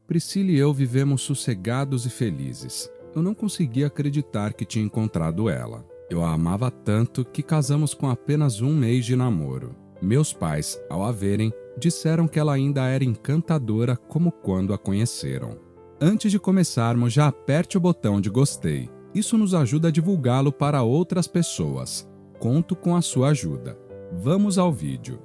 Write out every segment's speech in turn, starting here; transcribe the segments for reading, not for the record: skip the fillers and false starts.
Priscila e eu vivemos sossegados e felizes. Eu não conseguia acreditar que tinha encontrado ela. Eu a amava tanto que casamos com apenas um mês de namoro. Meus pais, ao a verem, disseram que ela ainda era encantadora como quando a conheceram. Antes de começarmos, já aperte o botão de gostei. Isso nos ajuda a divulgá-lo para outras pessoas. Conto com a sua ajuda. Vamos ao vídeo.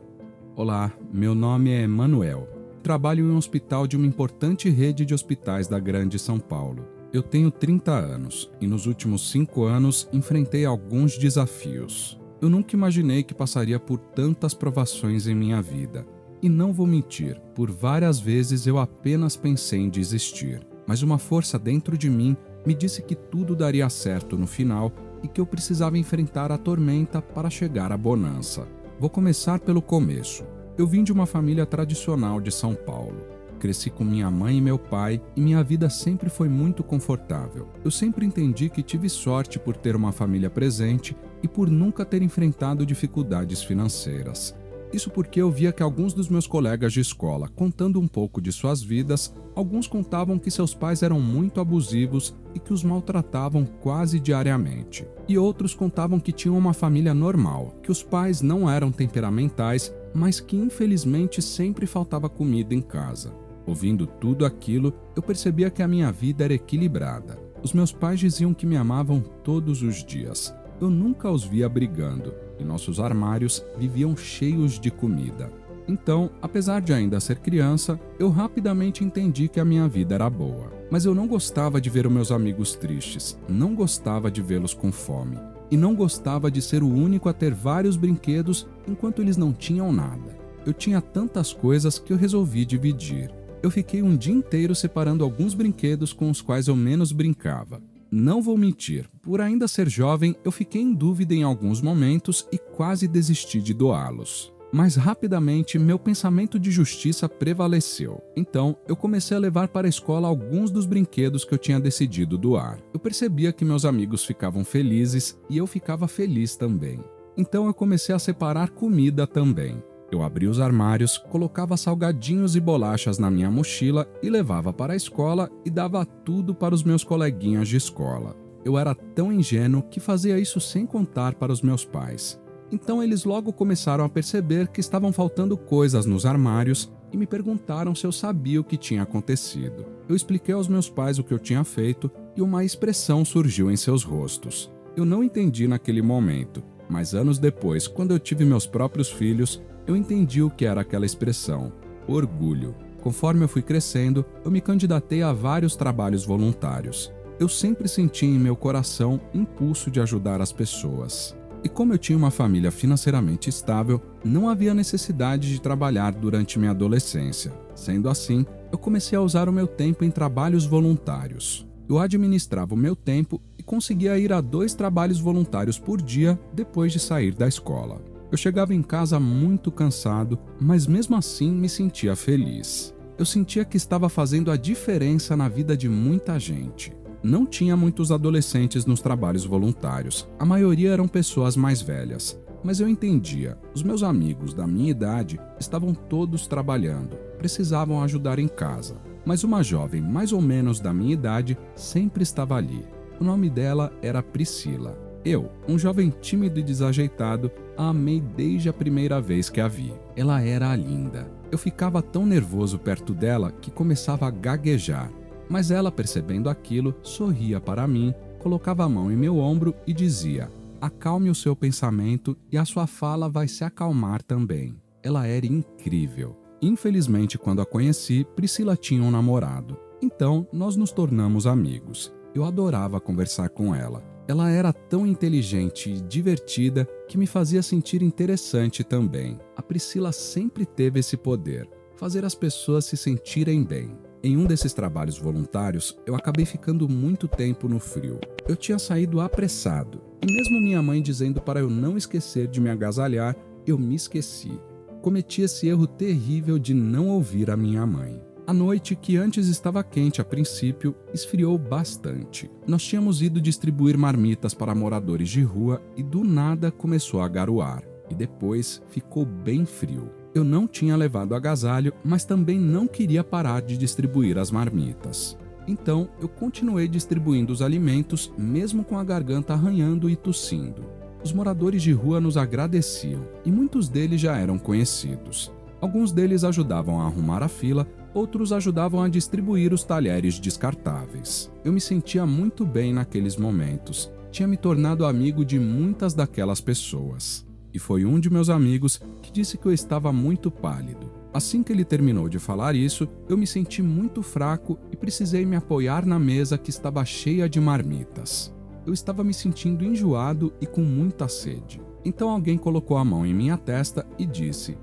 Olá, meu nome é Manuel. Trabalho em um hospital de uma importante rede de hospitais da Grande São Paulo. Eu tenho 30 anos e nos últimos 5 anos enfrentei alguns desafios. Eu nunca imaginei que passaria por tantas provações em minha vida. E não vou mentir, por várias vezes eu apenas pensei em desistir. Mas uma força dentro de mim me disse que tudo daria certo no final e que eu precisava enfrentar a tormenta para chegar à bonança. Vou começar pelo começo. Eu vim de uma família tradicional de São Paulo. Cresci com minha mãe e meu pai e minha vida sempre foi muito confortável. Eu sempre entendi que tive sorte por ter uma família presente e por nunca ter enfrentado dificuldades financeiras. Isso porque eu via que alguns dos meus colegas de escola, contando um pouco de suas vidas, alguns contavam que seus pais eram muito abusivos e que os maltratavam quase diariamente. E outros contavam que tinham uma família normal, que os pais não eram temperamentais, mas que infelizmente sempre faltava comida em casa. Ouvindo tudo aquilo, eu percebia que a minha vida era equilibrada. Os meus pais diziam que me amavam todos os dias. Eu nunca os via brigando, e nossos armários viviam cheios de comida. Então, apesar de ainda ser criança, eu rapidamente entendi que a minha vida era boa. Mas eu não gostava de ver os meus amigos tristes, não gostava de vê-los com fome, e não gostava de ser o único a ter vários brinquedos enquanto eles não tinham nada. Eu tinha tantas coisas que eu resolvi dividir. Eu fiquei um dia inteiro separando alguns brinquedos com os quais eu menos brincava. Não vou mentir, por ainda ser jovem, eu fiquei em dúvida em alguns momentos e quase desisti de doá-los. Mas rapidamente, meu pensamento de justiça prevaleceu. Então, eu comecei a levar para a escola alguns dos brinquedos que eu tinha decidido doar. Eu percebia que meus amigos ficavam felizes e eu ficava feliz também. Então, eu comecei a separar comida também. Eu abria os armários, colocava salgadinhos e bolachas na minha mochila e levava para a escola e dava tudo para os meus coleguinhas de escola. Eu era tão ingênuo que fazia isso sem contar para os meus pais. Então eles logo começaram a perceber que estavam faltando coisas nos armários e me perguntaram se eu sabia o que tinha acontecido. Eu expliquei aos meus pais o que eu tinha feito e uma expressão surgiu em seus rostos. Eu não entendi naquele momento, mas anos depois, quando eu tive meus próprios filhos, eu entendi o que era aquela expressão, orgulho. Conforme eu fui crescendo, eu me candidatei a vários trabalhos voluntários. Eu sempre senti em meu coração impulso de ajudar as pessoas. E como eu tinha uma família financeiramente estável, não havia necessidade de trabalhar durante minha adolescência. Sendo assim, eu comecei a usar o meu tempo em trabalhos voluntários. Eu administrava o meu tempo e conseguia ir a 2 trabalhos voluntários por dia depois de sair da escola. Eu chegava em casa muito cansado, mas mesmo assim me sentia feliz. Eu sentia que estava fazendo a diferença na vida de muita gente. Não tinha muitos adolescentes nos trabalhos voluntários, a maioria eram pessoas mais velhas. Mas eu entendia, os meus amigos da minha idade estavam todos trabalhando, precisavam ajudar em casa. Mas uma jovem mais ou menos da minha idade sempre estava ali. O nome dela era Priscila. Eu, um jovem tímido e desajeitado, a amei desde a primeira vez que a vi. Ela era linda. Eu ficava tão nervoso perto dela que começava a gaguejar. Mas ela, percebendo aquilo, sorria para mim, colocava a mão em meu ombro e dizia: acalme o seu pensamento e a sua fala vai se acalmar também. Ela era incrível. Infelizmente, quando a conheci, Priscila tinha um namorado. Então, nós nos tornamos amigos. Eu adorava conversar com ela. Ela era tão inteligente e divertida que me fazia sentir interessante também. A Priscila sempre teve esse poder, fazer as pessoas se sentirem bem. Em um desses trabalhos voluntários, eu acabei ficando muito tempo no frio. Eu tinha saído apressado, e mesmo minha mãe dizendo para eu não esquecer de me agasalhar, eu me esqueci. Cometi esse erro terrível de não ouvir a minha mãe. A noite, que antes estava quente a princípio, esfriou bastante. Nós tínhamos ido distribuir marmitas para moradores de rua e do nada começou a garoar. E depois ficou bem frio. Eu não tinha levado agasalho, mas também não queria parar de distribuir as marmitas. Então, eu continuei distribuindo os alimentos, mesmo com a garganta arranhando e tossindo. Os moradores de rua nos agradeciam, e muitos deles já eram conhecidos. Alguns deles ajudavam a arrumar a fila, outros ajudavam a distribuir os talheres descartáveis. Eu me sentia muito bem naqueles momentos. Tinha me tornado amigo de muitas daquelas pessoas. E foi um de meus amigos que disse que eu estava muito pálido. Assim que ele terminou de falar isso, eu me senti muito fraco e precisei me apoiar na mesa que estava cheia de marmitas. Eu estava me sentindo enjoado e com muita sede. Então alguém colocou a mão em minha testa e disse: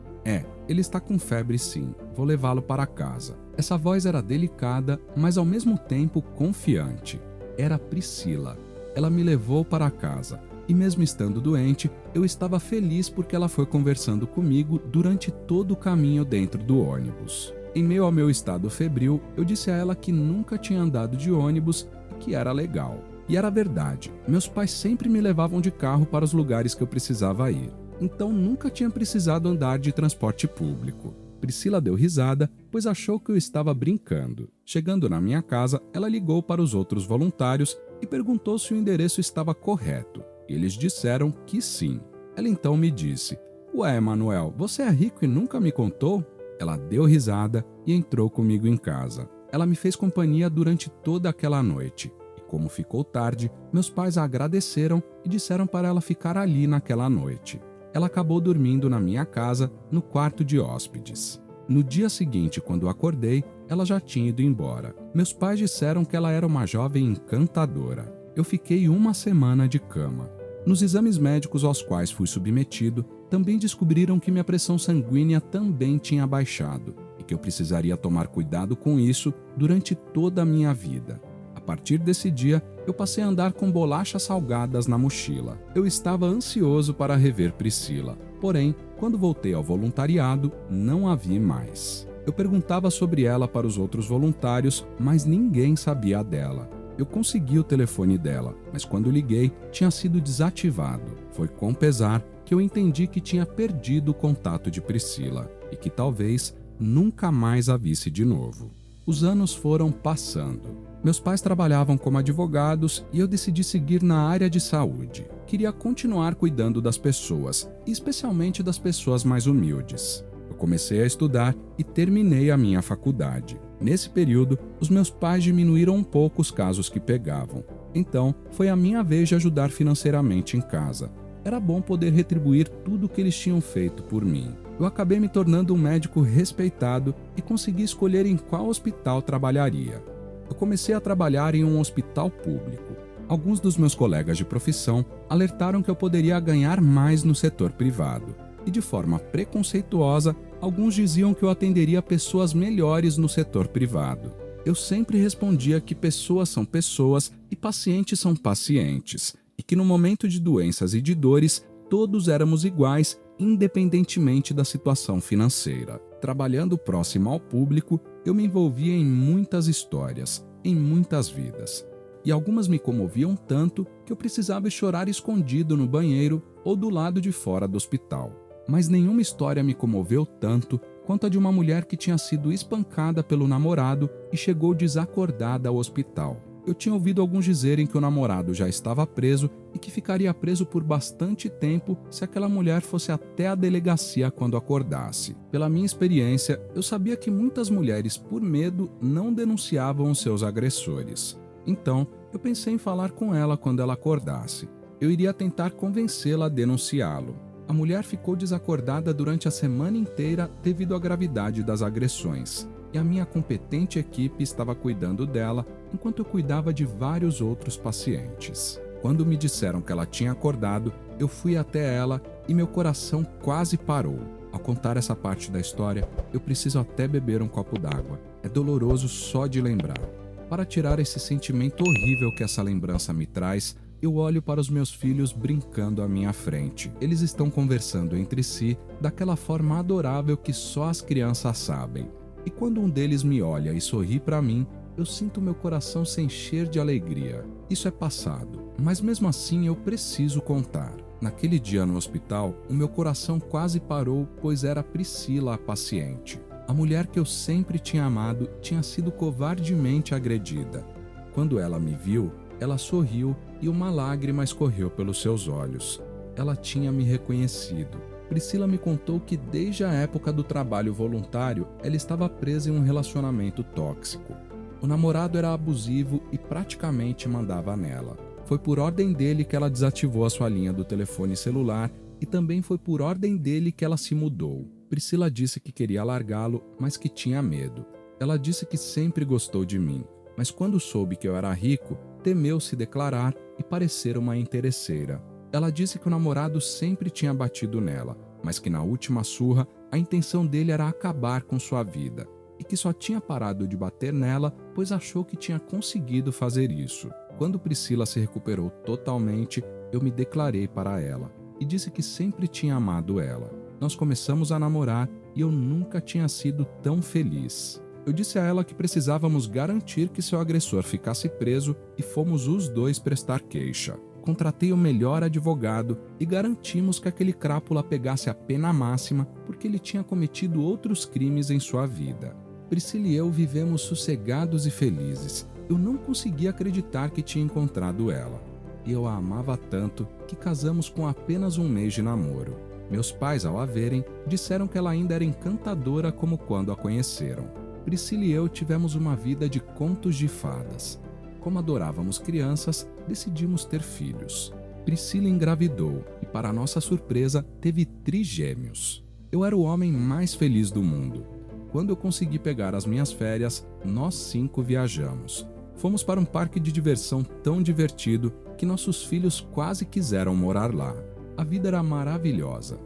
ele está com febre sim, vou levá-lo para casa. Essa voz era delicada, mas ao mesmo tempo confiante. Era Priscila. Ela me levou para casa. E mesmo estando doente, eu estava feliz porque ela foi conversando comigo durante todo o caminho dentro do ônibus. Em meio ao meu estado febril, eu disse a ela que nunca tinha andado de ônibus e que era legal. E era verdade, meus pais sempre me levavam de carro para os lugares que eu precisava ir. Então nunca tinha precisado andar de transporte público. Priscila deu risada, pois achou que eu estava brincando. Chegando na minha casa, ela ligou para os outros voluntários e perguntou se o endereço estava correto. Eles disseram que sim. Ela então me disse: "Ué, Emanuel, você é rico e nunca me contou?" Ela deu risada e entrou comigo em casa. Ela me fez companhia durante toda aquela noite. E como ficou tarde, meus pais a agradeceram e disseram para ela ficar ali naquela noite. Ela acabou dormindo na minha casa, no quarto de hóspedes. No dia seguinte, quando acordei, ela já tinha ido embora. Meus pais disseram que ela era uma jovem encantadora. Eu fiquei uma semana de cama. Nos exames médicos aos quais fui submetido, também descobriram que minha pressão sanguínea também tinha baixado e que eu precisaria tomar cuidado com isso durante toda a minha vida. A partir desse dia, eu passei a andar com bolachas salgadas na mochila. Eu estava ansioso para rever Priscila, porém, quando voltei ao voluntariado, não a vi mais. Eu perguntava sobre ela para os outros voluntários, mas ninguém sabia dela. Eu consegui o telefone dela, mas quando liguei, tinha sido desativado. Foi com pesar que eu entendi que tinha perdido o contato de Priscila e que talvez nunca mais a visse de novo. Os anos foram passando. Meus pais trabalhavam como advogados e eu decidi seguir na área de saúde. Queria continuar cuidando das pessoas, e especialmente das pessoas mais humildes. Eu comecei a estudar e terminei a minha faculdade. Nesse período, os meus pais diminuíram um pouco os casos que pegavam. Então, foi a minha vez de ajudar financeiramente em casa. Era bom poder retribuir tudo o que eles tinham feito por mim. Eu acabei me tornando um médico respeitado e consegui escolher em qual hospital trabalharia. Eu comecei a trabalhar em um hospital público. Alguns dos meus colegas de profissão alertaram que eu poderia ganhar mais no setor privado. E de forma preconceituosa, alguns diziam que eu atenderia pessoas melhores no setor privado. Eu sempre respondia que pessoas são pessoas e pacientes são pacientes, e que no momento de doenças e de dores, todos éramos iguais, independentemente da situação financeira. Trabalhando próximo ao público, eu me envolvia em muitas histórias, em muitas vidas. E algumas me comoviam tanto que eu precisava chorar escondido no banheiro ou do lado de fora do hospital. Mas nenhuma história me comoveu tanto quanto a de uma mulher que tinha sido espancada pelo namorado e chegou desacordada ao hospital. Eu tinha ouvido alguns dizerem que o namorado já estava preso e que ficaria preso por bastante tempo se aquela mulher fosse até a delegacia quando acordasse. Pela minha experiência, eu sabia que muitas mulheres, por medo, não denunciavam os seus agressores. Então, eu pensei em falar com ela quando ela acordasse. Eu iria tentar convencê-la a denunciá-lo. A mulher ficou desacordada durante a semana inteira devido à gravidade das agressões, e a minha competente equipe estava cuidando dela enquanto eu cuidava de vários outros pacientes. Quando me disseram que ela tinha acordado, eu fui até ela e meu coração quase parou. Ao contar essa parte da história, eu preciso até beber um copo d'água. É doloroso só de lembrar. Para tirar esse sentimento horrível que essa lembrança me traz, eu olho para os meus filhos brincando à minha frente. Eles estão conversando entre si daquela forma adorável que só as crianças sabem. E quando um deles me olha e sorri para mim, eu sinto meu coração se encher de alegria. Isso é passado, mas mesmo assim eu preciso contar. Naquele dia no hospital, o meu coração quase parou, pois era Priscila a paciente. A mulher que eu sempre tinha amado tinha sido covardemente agredida. Quando ela me viu, ela sorriu e uma lágrima escorreu pelos seus olhos. Ela tinha me reconhecido. Priscila me contou que desde a época do trabalho voluntário, ela estava presa em um relacionamento tóxico. O namorado era abusivo e praticamente mandava nela. Foi por ordem dele que ela desativou a sua linha do telefone celular e também foi por ordem dele que ela se mudou. Priscila disse que queria largá-lo, mas que tinha medo. Ela disse que sempre gostou de mim, mas quando soube que eu era rico, temeu se declarar e parecer uma interesseira. Ela disse que o namorado sempre tinha batido nela, mas que na última surra a intenção dele era acabar com sua vida e que só tinha parado de bater nela pois achou que tinha conseguido fazer isso. Quando Priscila se recuperou totalmente, eu me declarei para ela e disse que sempre tinha amado ela. Nós começamos a namorar e eu nunca tinha sido tão feliz. Eu disse a ela que precisávamos garantir que seu agressor ficasse preso e fomos os dois prestar queixa. Contratei o melhor advogado e garantimos que aquele crápula pegasse a pena máxima porque ele tinha cometido outros crimes em sua vida. Priscila e eu vivemos sossegados e felizes. Eu não conseguia acreditar que tinha encontrado ela. E eu a amava tanto que casamos com apenas um mês de namoro. Meus pais, ao a verem, disseram que ela ainda era encantadora como quando a conheceram. Priscila e eu tivemos uma vida de contos de fadas. Como adorávamos crianças, decidimos ter filhos. Priscila engravidou e, para nossa surpresa, teve trigêmeos. Eu era o homem mais feliz do mundo. Quando eu consegui pegar as minhas férias, nós 5 viajamos. Fomos para um parque de diversão tão divertido que nossos filhos quase quiseram morar lá. A vida era maravilhosa.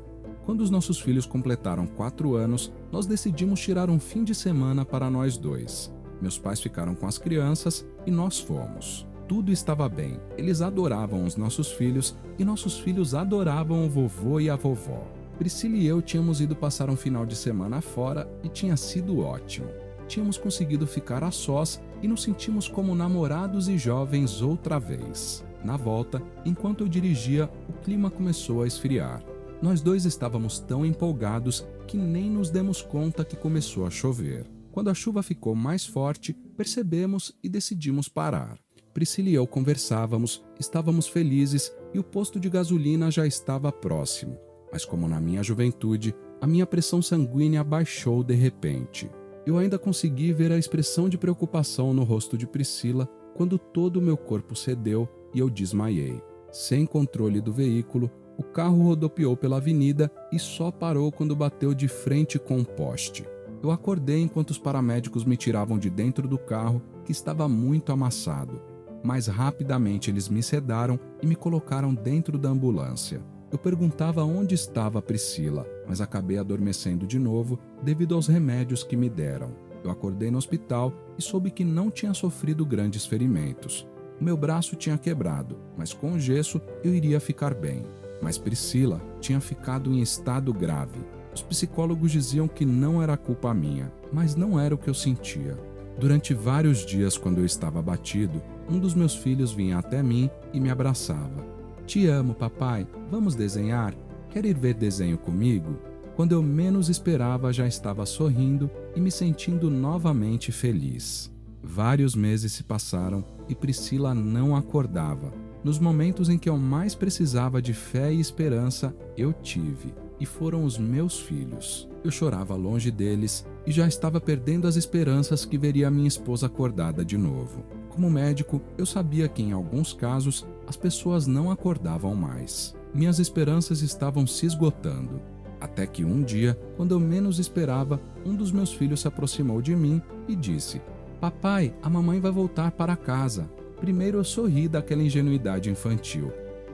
Quando os nossos filhos completaram 4 anos, nós decidimos tirar um fim de semana para nós dois. Meus pais ficaram com as crianças e nós fomos. Tudo estava bem, eles adoravam os nossos filhos e nossos filhos adoravam o vovô e a vovó. Priscila e eu tínhamos ido passar um final de semana fora e tinha sido ótimo. Tínhamos conseguido ficar a sós e nos sentimos como namorados e jovens outra vez. Na volta, enquanto eu dirigia, o clima começou a esfriar. Nós dois estávamos tão empolgados que nem nos demos conta que começou a chover. Quando a chuva ficou mais forte, percebemos e decidimos parar. Priscila e eu conversávamos, estávamos felizes e o posto de gasolina já estava próximo. Mas como na minha juventude, a minha pressão sanguínea baixou de repente. Eu ainda consegui ver a expressão de preocupação no rosto de Priscila quando todo o meu corpo cedeu e eu desmaiei. Sem controle do veículo, o carro rodopiou pela avenida e só parou quando bateu de frente com um poste. Eu acordei enquanto os paramédicos me tiravam de dentro do carro, que estava muito amassado. Mas rapidamente eles me sedaram e me colocaram dentro da ambulância. Eu perguntava onde estava a Priscila, mas acabei adormecendo de novo devido aos remédios que me deram. Eu acordei no hospital e soube que não tinha sofrido grandes ferimentos. O meu braço tinha quebrado, mas com o gesso eu iria ficar bem. Mas Priscila tinha ficado em estado grave. Os psicólogos diziam que não era culpa minha, mas não era o que eu sentia. Durante vários dias, quando eu estava abatido, um dos meus filhos vinha até mim e me abraçava. "Te amo, papai. Vamos desenhar? Quer ir ver desenho comigo?" Quando eu menos esperava, já estava sorrindo e me sentindo novamente feliz. Vários meses se passaram e Priscila não acordava. Nos momentos em que eu mais precisava de fé e esperança, eu tive, e foram os meus filhos. Eu chorava longe deles e já estava perdendo as esperanças que veria minha esposa acordada de novo. Como médico, eu sabia que em alguns casos as pessoas não acordavam mais. Minhas esperanças estavam se esgotando. Até que um dia, quando eu menos esperava, um dos meus filhos se aproximou de mim e disse: "Papai, a mamãe vai voltar para casa." Primeiro eu sorri daquela ingenuidade infantil,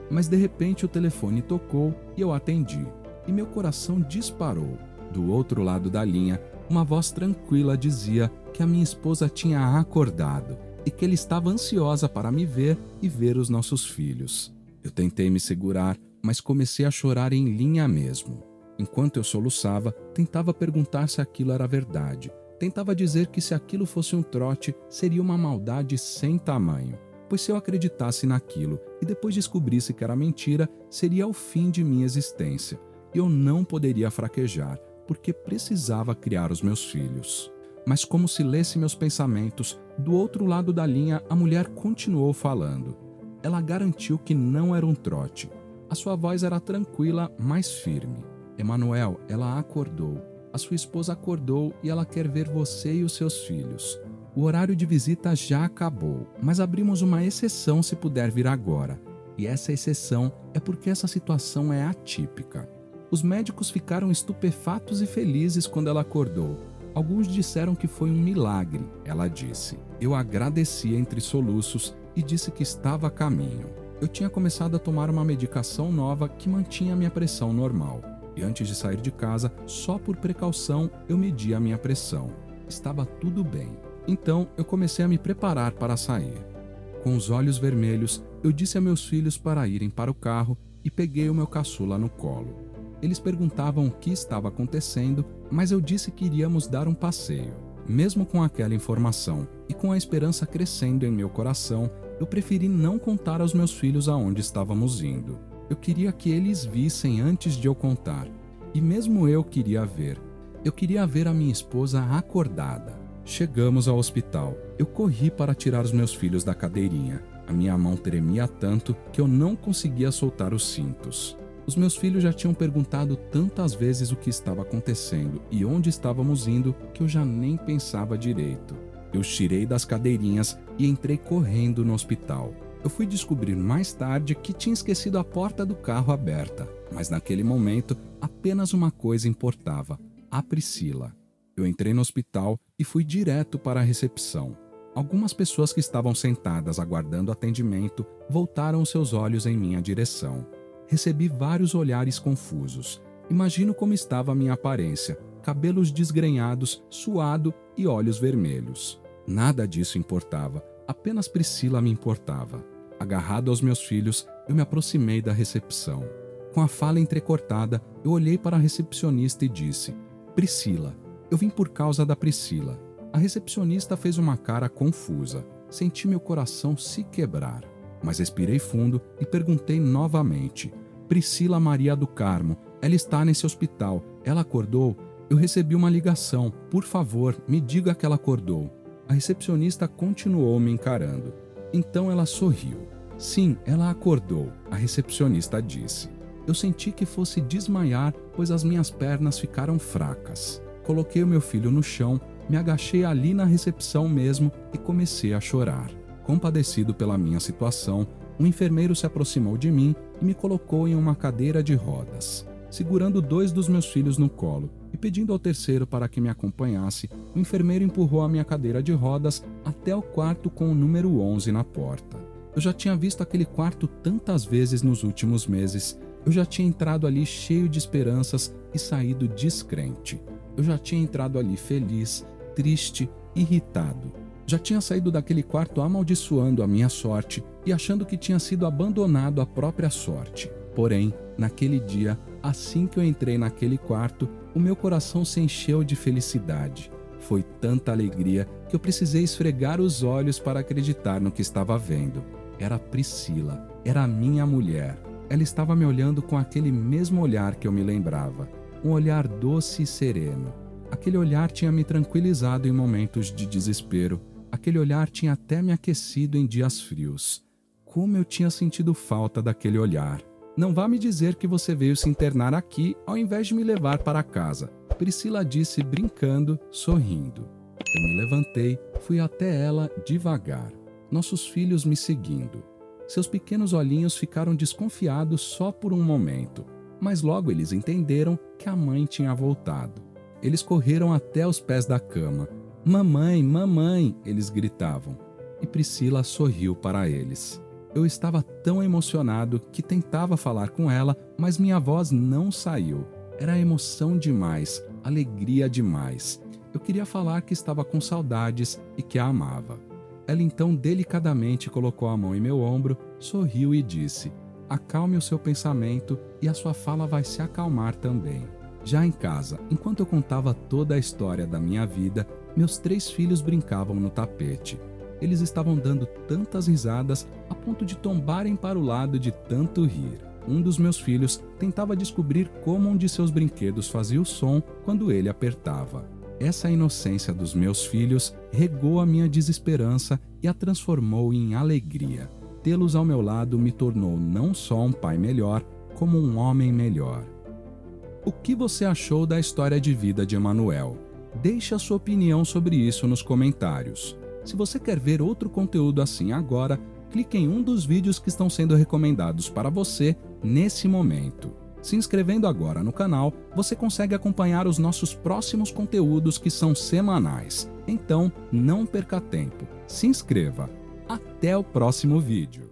mas de repente o telefone tocou e eu atendi, e meu coração disparou. Do outro lado da linha, uma voz tranquila dizia que a minha esposa tinha acordado e que ele estava ansiosa para me ver e ver os nossos filhos. Eu tentei me segurar, mas comecei a chorar em linha mesmo. Enquanto eu soluçava, tentava perguntar se aquilo era verdade. Tentava dizer que se aquilo fosse um trote, seria uma maldade sem tamanho. pois se eu acreditasse naquilo e depois descobrisse que era mentira, seria o fim de minha existência. E eu não poderia fraquejar, porque precisava criar os meus filhos. Mas como se lesse meus pensamentos, do outro lado da linha a mulher continuou falando. Ela garantiu que não era um trote. A sua voz era tranquila, mas firme. Emanuel, ela acordou. A sua esposa acordou e ela quer ver você e os seus filhos. O horário de visita já acabou, mas abrimos uma exceção se puder vir agora. E essa exceção é porque essa situação é atípica. Os médicos ficaram estupefatos e felizes quando ela acordou. Alguns disseram que foi um milagre, ela disse. Eu agradeci entre soluços e disse que estava a caminho. Eu tinha começado a tomar uma medicação nova que mantinha minha pressão normal. E antes de sair de casa, só por precaução, eu medi a minha pressão. Estava tudo bem. Então, eu comecei a me preparar para sair. Com os olhos vermelhos, eu disse a meus filhos para irem para o carro e peguei o meu caçula no colo. Eles perguntavam o que estava acontecendo, mas eu disse que iríamos dar um passeio. Mesmo com aquela informação e com a esperança crescendo em meu coração, eu preferi não contar aos meus filhos aonde estávamos indo. Eu queria que eles vissem antes de eu contar. E mesmo eu queria ver. Eu queria ver a minha esposa acordada. Chegamos ao hospital. Eu corri para tirar os meus filhos da cadeirinha. A minha mão tremia tanto que eu não conseguia soltar os cintos. Os meus filhos já tinham perguntado tantas vezes o que estava acontecendo e onde estávamos indo que eu já nem pensava direito. Eu os tirei das cadeirinhas e entrei correndo no hospital. Eu fui descobrir mais tarde que tinha esquecido a porta do carro aberta, mas naquele momento apenas uma coisa importava: a Priscila. Eu entrei no hospital e fui direto para a recepção. Algumas pessoas que estavam sentadas aguardando atendimento voltaram seus olhos em minha direção. Recebi vários olhares confusos. Imagino como estava a minha aparência: cabelos desgrenhados, suado e olhos vermelhos. Nada disso importava, apenas Priscila me importava. Agarrado aos meus filhos, eu me aproximei da recepção. Com a fala entrecortada, eu olhei para a recepcionista e disse: Priscila, eu vim por causa da Priscila. A recepcionista fez uma cara confusa. Senti meu coração se quebrar. Mas respirei fundo e perguntei novamente: Priscila Maria do Carmo, ela está nesse hospital. Ela acordou? Eu recebi uma ligação. Por favor, me diga que ela acordou. A recepcionista continuou me encarando. Então ela sorriu. Sim, ela acordou, a recepcionista disse. Eu senti que fosse desmaiar, pois as minhas pernas ficaram fracas. Coloquei o meu filho no chão, me agachei ali na recepção mesmo e comecei a chorar. Compadecido pela minha situação, um enfermeiro se aproximou de mim e me colocou em uma cadeira de rodas. Segurando 2 dos meus filhos no colo e pedindo ao terceiro para que me acompanhasse, o enfermeiro empurrou a minha cadeira de rodas até o quarto com o número 11 na porta. Eu já tinha visto aquele quarto tantas vezes nos últimos meses. Eu já tinha entrado ali cheio de esperanças e saído descrente. Eu já tinha entrado ali feliz, triste, irritado. Já tinha saído daquele quarto amaldiçoando a minha sorte e achando que tinha sido abandonado à própria sorte. Porém, naquele dia, assim que eu entrei naquele quarto, o meu coração se encheu de felicidade. Foi tanta alegria que eu precisei esfregar os olhos para acreditar no que estava vendo. Era Priscila, era a minha mulher. Ela estava me olhando com aquele mesmo olhar que eu me lembrava. Um olhar doce e sereno. Aquele olhar tinha me tranquilizado em momentos de desespero. Aquele olhar tinha até me aquecido em dias frios. Como eu tinha sentido falta daquele olhar. Não vá me dizer que você veio se internar aqui ao invés de me levar para casa, Priscila disse brincando, sorrindo. Eu me levantei, fui até ela devagar, nossos filhos me seguindo. Seus pequenos olhinhos ficaram desconfiados só por um momento, mas logo eles entenderam que a mãe tinha voltado. Eles correram até os pés da cama. Mamãe, mamãe, eles gritavam. E Priscila sorriu para eles. Eu estava tão emocionado que tentava falar com ela, mas minha voz não saiu. Era emoção demais, alegria demais. Eu queria falar que estava com saudades e que a amava. Ela então delicadamente colocou a mão em meu ombro, sorriu e disse: acalme o seu pensamento e a sua fala vai se acalmar também. Já em casa, enquanto eu contava toda a história da minha vida, meus 3 filhos brincavam no tapete. Eles estavam dando tantas risadas a ponto de tombarem para o lado de tanto rir. Um dos meus filhos tentava descobrir como um de seus brinquedos fazia o som quando ele apertava. Essa inocência dos meus filhos regou a minha desesperança e a transformou em alegria. Tê-los ao meu lado me tornou não só um pai melhor, como um homem melhor. O que você achou da história de vida de Emanuel? Deixe a sua opinião sobre isso nos comentários. Se você quer ver outro conteúdo assim agora, clique em um dos vídeos que estão sendo recomendados para você nesse momento. Se inscrevendo agora no canal, você consegue acompanhar os nossos próximos conteúdos que são semanais. Então, não perca tempo. Se inscreva. Até o próximo vídeo.